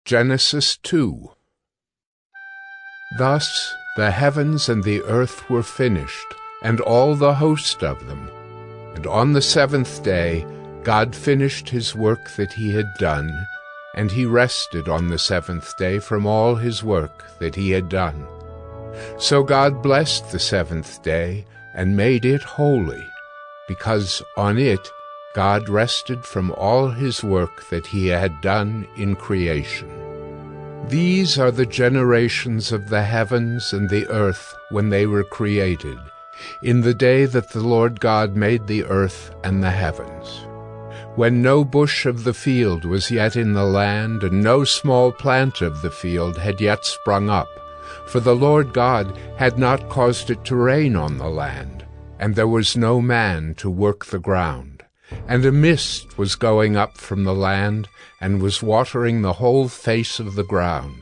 Genesis 2. Thus the heavens and the earth were finished, and all the host of them. And on the seventh day God finished his work that he had done, and he rested on the seventh day from all his work that he had done. So God blessed the seventh day and made it holy, because on it God rested from all his work that he had done in creation. These are the generations of the heavens and the earth when they were created, in the day that the Lord God made the earth and the heavens. When no bush of the field was yet in the land, and no small plant of the field had yet sprung up, for the Lord God had not caused it to rain on the land, and there was no man to work the ground. And a mist was going up from the land, and was watering the whole face of the ground.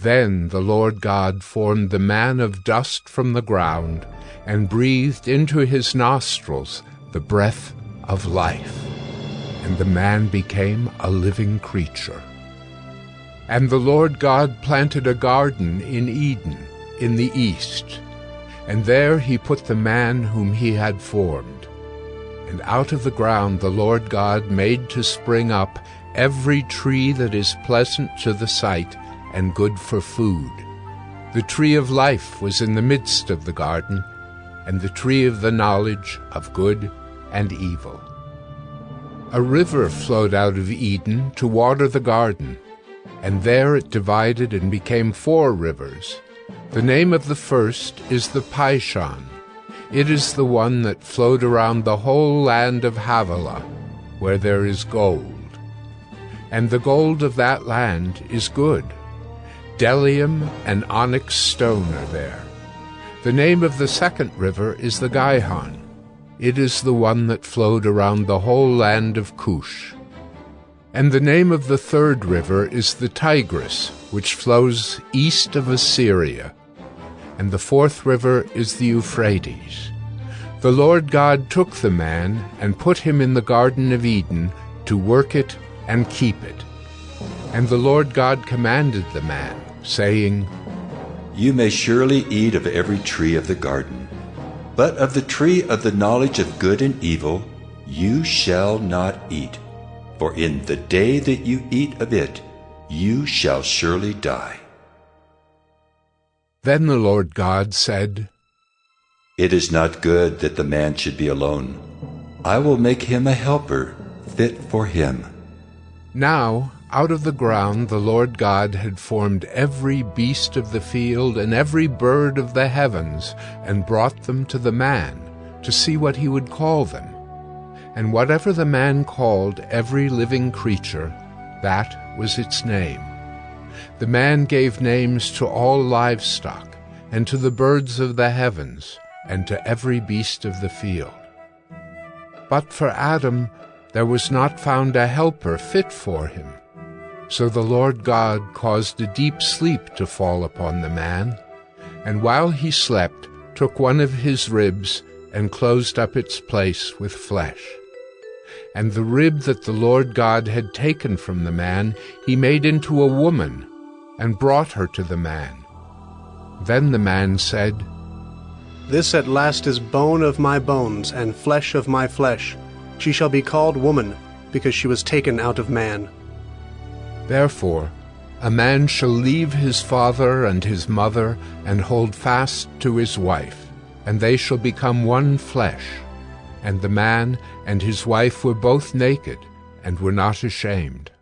Then the Lord God formed the man of dust from the ground, and breathed into his nostrils the breath of life. And the man became a living creature. And the Lord God planted a garden in Eden, in the east, and there he put the man whom he had formed. And out of the ground the Lord God made to spring up every tree that is pleasant to the sight and good for food. The tree of life was in the midst of the garden, and the tree of the knowledge of good and evil. A river flowed out of Eden to water the garden, and there it divided and became 4 rivers. The name of the first is the Pishon. It is the one that flowed around the whole land of Havilah, where there is gold. And the gold of that land is good. Bdellium and onyx stone are there. The name of the second river is the Gihon. It is the one that flowed around the whole land of Cush. And the name of the third river is the Tigris, which flows east of Assyria. And the fourth river is the Euphrates. The Lord God took the man and put him in the Garden of Eden to work it and keep it. And the Lord God commanded the man, saying, You may surely eat of every tree of the garden, but of the tree of the knowledge of good and evil you shall not eat, for in the day that you eat of it you shall surely die. Then the Lord God said, It is not good that the man should be alone. I will make him a helper fit for him. Now out of the ground the Lord God had formed every beast of the field and every bird of the heavens, and brought them to the man, to see what he would call them. And whatever the man called every living creature, that was its name. The man gave names to all livestock, and to the birds of the heavens, and to every beast of the field. But for Adam there was not found a helper fit for him. So the Lord God caused a deep sleep to fall upon the man, and while he slept took one of his ribs and closed up its place with flesh. And the rib that the Lord God had taken from the man he made into a woman, and brought her to the man. Then the man said, This at last is bone of my bones and flesh of my flesh. She shall be called woman, because she was taken out of man. Therefore a man shall leave his father and his mother, and hold fast to his wife, and they shall become one flesh. And the man and his wife were both naked, and were not ashamed.